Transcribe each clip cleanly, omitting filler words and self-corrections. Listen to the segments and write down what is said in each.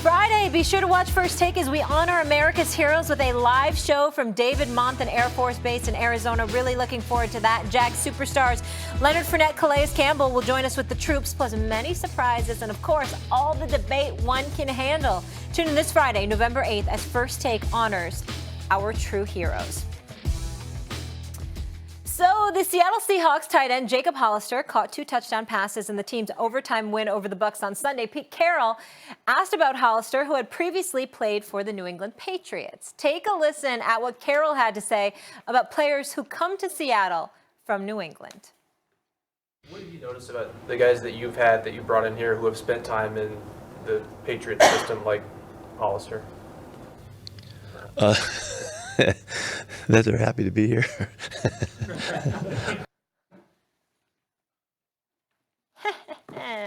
Friday. Be sure to watch First Take as we honor America's heroes with a live show from David Monthan Air Force Base in Arizona. Really looking forward to that. Jack superstars Leonard Fournette, Calais Campbell will join us with the troops, plus many surprises and, of course, all the debate one can handle. Tune in this Friday, November 8th, as First Take honors our true heroes. So the Seattle Seahawks tight end Jacob Hollister caught 2 touchdown passes in the team's overtime win over the Bucs on Sunday. Pete Carroll asked about Hollister, who had previously played for the New England Patriots. Take a listen at what Carroll had to say about players who come to Seattle from New England. What have you noticed about the guys that you've had that you brought in here who have spent time in the Patriots system like Hollister? That they're happy to be here.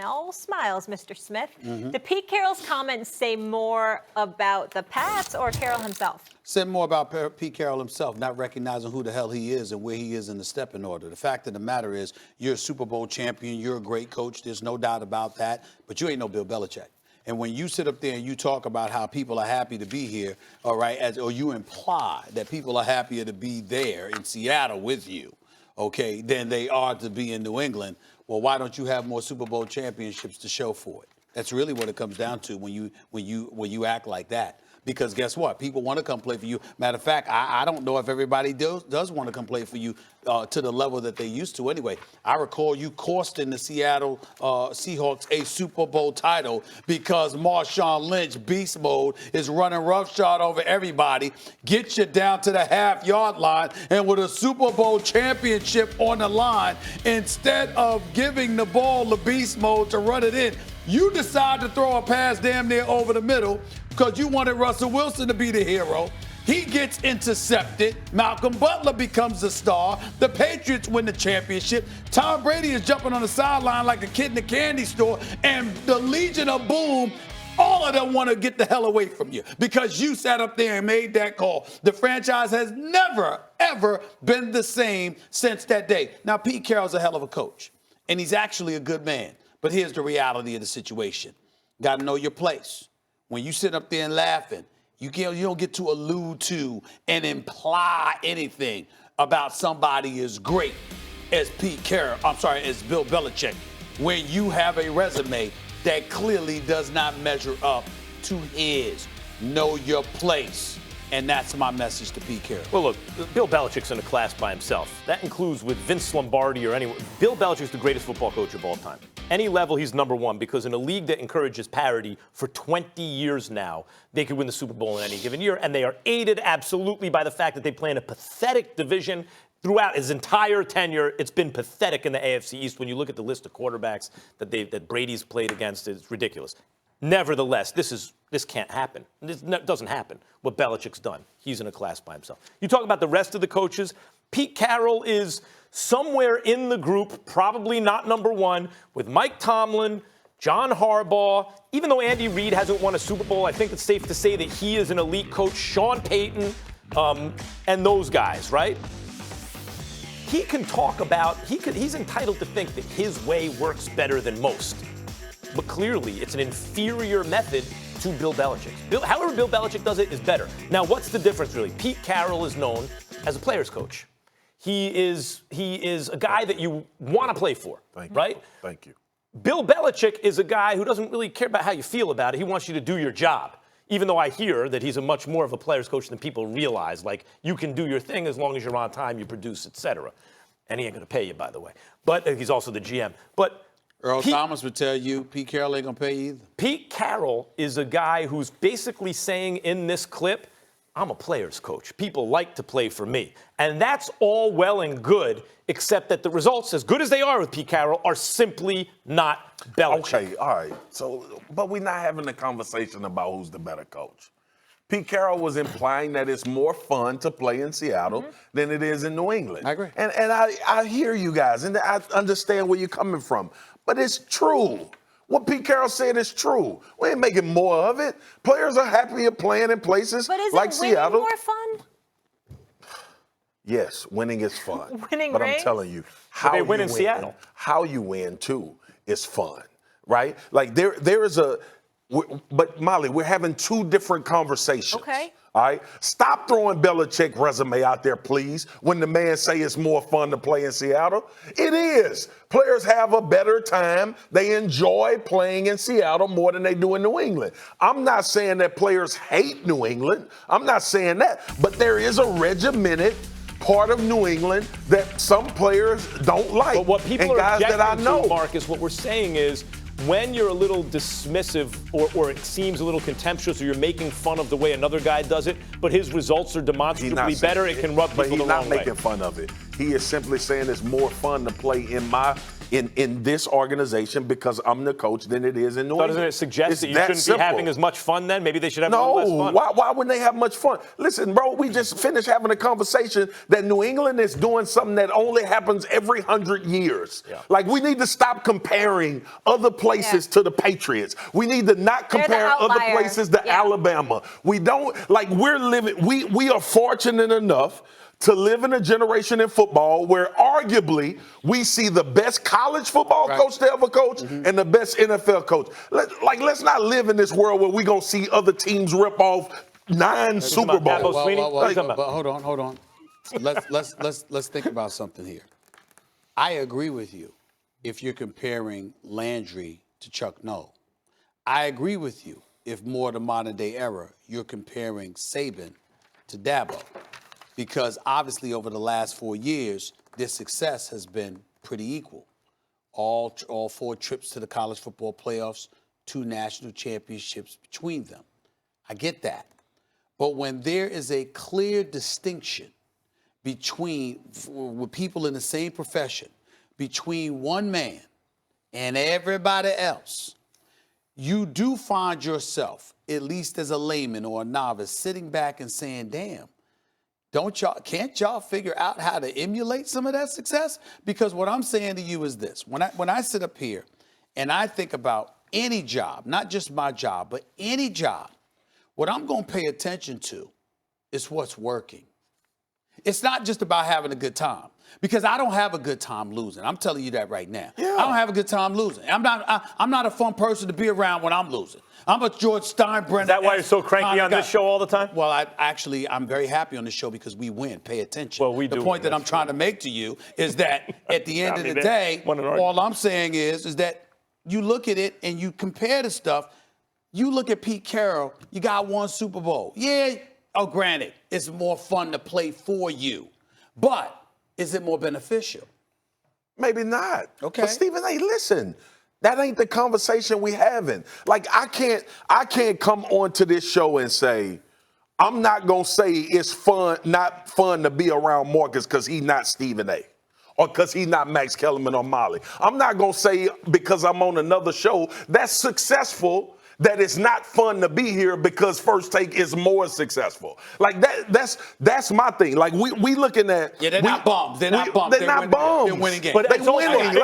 All smiles, Mr. Smith. Did Pete Carroll's comments say more about the Pats or Carroll himself? Said more about Pete Carroll himself, not recognizing who the hell he is and where he is in the stepping order. The fact of the matter is, you're a Super Bowl champion, you're a great coach, there's no doubt about that, but you ain't no Bill Belichick. And when you sit up there and you talk about how people are happy to be here, all right, or you imply that people are happier to be there in Seattle with you, okay, than they are to be in New England, well, why don't you have more Super Bowl championships to show for it? That's really what it comes down to when you act like that. Because guess what? People want to come play for you. Matter of fact, I don't know if everybody does want to come play for you to the level that they used to anyway. I recall you costing the Seattle Seahawks a Super Bowl title because Marshawn Lynch, beast mode, is running roughshod over everybody, gets you down to the half-yard line, and with a Super Bowl championship on the line, instead of giving the ball the beast mode to run it in, you decide to throw a pass damn near over the middle because you wanted Russell Wilson to be the hero. He gets intercepted. Malcolm Butler becomes the star. The Patriots win the championship. Tom Brady is jumping on the sideline like a kid in a candy store. And the Legion of Boom, all of them want to get the hell away from you because you sat up there and made that call. The franchise has never, ever been the same since that day. Now, Pete Carroll's a hell of a coach, and he's actually a good man. But here's the reality of the situation. Got to know your place. When you sit up there and laughing, you don't get to allude to and imply anything about somebody as great as Pete Carroll, as Bill Belichick, when you have a resume that clearly does not measure up to his. Know your place. And that's my message to Pete Carroll. Well, look, Bill Belichick's in a class by himself. That includes with Vince Lombardi or anyone. Bill Belichick's the greatest football coach of all time. Any level, he's number one because in a league that encourages parity for 20 years now, they could win the Super Bowl in any given year. And they are aided absolutely by the fact that they play in a pathetic division. Throughout his entire tenure, it's been pathetic in the AFC East. When you look at the list of quarterbacks that Brady's played against, it's ridiculous. Nevertheless, this can't happen. This doesn't happen. What Belichick's done, he's in a class by himself. You talk about the rest of the coaches. Pete Carroll is somewhere in the group, probably not number one, with Mike Tomlin, John Harbaugh. Even though Andy Reid hasn't won a Super Bowl, I think it's safe to say that he is an elite coach. Sean Payton, and those guys, right? He can talk about, he's entitled to think that his way works better than most. But clearly, it's an inferior method to Bill Belichick's. However Bill Belichick does it is better. Now, what's the difference, really? Pete Carroll is known as a player's coach. He is a guy that you want to play for, right? Thank you. Bill Belichick is a guy who doesn't really care about how you feel about it. He wants you to do your job. Even though I hear that he's a much more of a player's coach than people realize. Like, you can do your thing as long as you're on time, you produce, etc. And he ain't going to pay you, by the way. But he's also the GM. But Earl Thomas would tell you Pete Carroll ain't going to pay you either. Pete Carroll is a guy who's basically saying in this clip, I'm a player's coach. People like to play for me. And that's all well and good, except that the results, as good as they are with Pete Carroll, are simply not Belichick. Okay, all right. So, but we're not having a conversation about who's the better coach. Pete Carroll was implying that it's more fun to play in Seattle than it is in New England. I agree. And I hear you guys, and I understand where you're coming from. But it's true. What Pete Carroll said is true. We ain't making more of it. Players are happier playing in places like Seattle. But isn't winning more fun? Yes, winning is fun. Winning but rings? I'm telling you, But they win in Seattle. How you win too is fun, right? Like there is a But Molly, we're having two different conversations. Okay. All right. Stop throwing Belichick resume out there, please. When the man say it's more fun to play in Seattle, it is. Players have a better time. They enjoy playing in Seattle more than they do in New England. I'm not saying that players hate New England. I'm not saying that. But there is a regimented part of New England that some players don't like. But what people and are guys that I objecting know, to, Marcus, what we're saying is, when you're a little dismissive or it seems a little contemptuous or you're making fun of the way another guy does it, but his results are demonstrably better, it can rub people the wrong way. But he's not making fun of it. He is simply saying it's more fun to play in this organization because I'm the coach than it is in New England. Doesn't it suggest that you shouldn't simple. be having as much fun then? Maybe they should have a little less fun. Why wouldn't they have much fun? Listen, bro, we just finished having a conversation that New England is doing something that only happens every 100 years. Yeah. Like, we need to stop comparing other places to the Patriots. We need to not compare other places to Alabama. We don't, like, we are fortunate enough to live in a generation in football where arguably we see the best college football coach to ever coach and the best NFL coach. Let's not live in this world where we're going to see other teams rip off 9 Super Bowls. But hold on. Let's think about something here. I agree with you if you're comparing Landry to Chuck Noll. I agree with you if more the modern day era, you're comparing Saban to Dabo. Because obviously over the last 4 years, their success has been pretty equal. All 4 trips to the college football playoffs, 2 national championships between them. I get that. But when there is a clear distinction between, with people in the same profession, between one man and everybody else, you do find yourself, at least as a layman or a novice, sitting back and saying, damn, can't y'all figure out how to emulate some of that success? Because what I'm saying to you is this. When I sit up here and I think about any job, not just my job, but any job, what I'm going to pay attention to is what's working. It's not just about having a good time, because I don't have a good time losing. I'm telling you that right now. Yeah. I don't have a good time losing. I'm not a fun person to be around when I'm losing. I'm a George Steinbrenner. Is that why you're so cranky on this show all the time? Well, I'm very happy on this show because we win. Pay attention. Well, we do. The point that I'm trying to make to you is that at the end of the day, all I'm saying is that you look at it and you compare the stuff. You look at Pete Carroll, you got 1 Super Bowl. Yeah, granted, it's more fun to play for you. But is it more beneficial? Maybe not. Okay. But Stephen A., listen, that ain't the conversation we having. Like, I can't come onto this show and say, I'm not gonna say it's not fun to be around Marcus because he's not Stephen A. or because he's not Max Kellerman or Molly. I'm not gonna say because I'm on another show that's successful that it's not fun to be here because First Take is more successful. Like that's my thing. Like we looking at they're not bums. They're not bums. They're not bums. They're winning games. But they're winning.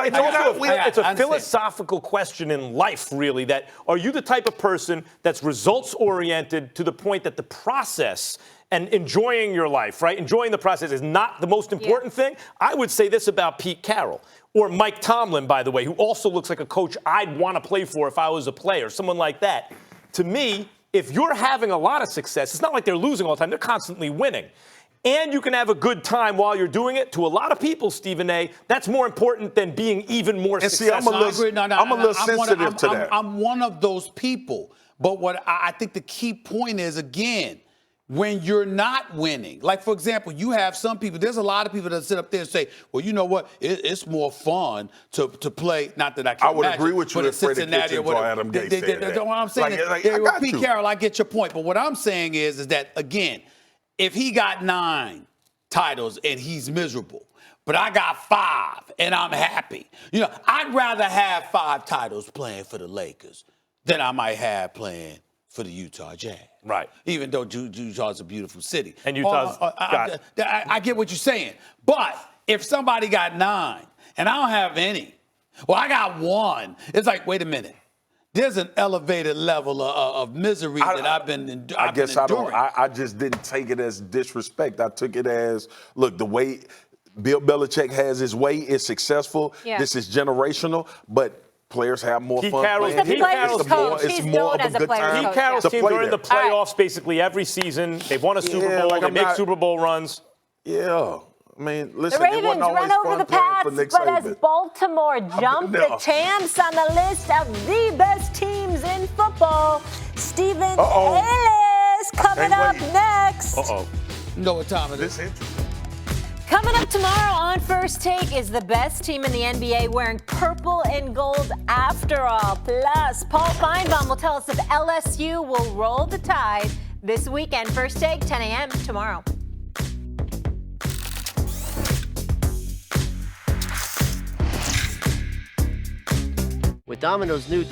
It's a philosophical question in life, really. That are you the type of person that's results oriented to the point that the process and enjoying your life, right? Enjoying the process is not the most important thing. I would say this about Pete Carroll. Or Mike Tomlin, by the way, who also looks like a coach I'd want to play for if I was a player, someone like that. To me, if you're having a lot of success, it's not like they're losing all the time. They're constantly winning. And you can have a good time while you're doing it. To a lot of people, Stephen A., that's more important than being even more successful. See, I'm a little sensitive to that. I'm one of those people. But what I think the key point is, again, when you're not winning, like, for example, you have some people, there's a lot of people that sit up there and say, well, you know what, it's more fun to play, not that I can I would agree with you if Freddie Kitchens or Adam Gase said that. What I'm saying is, Pete Carroll, I get your point, but what I'm saying is that, again, if he got 9 titles and he's miserable, but I got 5 and I'm happy, I'd rather have 5 titles playing for the Lakers than I might have playing for the Utah Jazz. Right. Even though Utah's a beautiful city. And Utah's I get what you're saying. But if somebody got 9 and I don't have any, well, I got 1, it's like, wait a minute. There's an elevated level of misery that I've been enduring. I just didn't take it as disrespect. I took it as, look, the way Bill Belichick has his way is successful. Yeah. This is generational. But Players have more Pete fun. Carroll's playing. the Pete players' Carroll's coach. It's He's more known of a as a good players' time coach. Pete Carroll's to team play during the there. playoffs basically every season. They've won a Super Yeah, Bowl. like They I'm make not- Super Bowl runs. Yeah. I mean, The listen, it Ravens wasn't always run over fun the playing Pats, for Nick but as Saban. Baltimore jump the No. champs on the list of the best teams in football, Steven Uh-oh. Ellis coming Can't up wait. next. Uh-oh. You know what time it is? This it? Coming up tomorrow on First Take is the best team in the NBA wearing purple and gold after all. Plus, Paul Feinbaum will tell us if LSU will roll the tide this weekend. First Take, 10 a.m. tomorrow. With Domino's new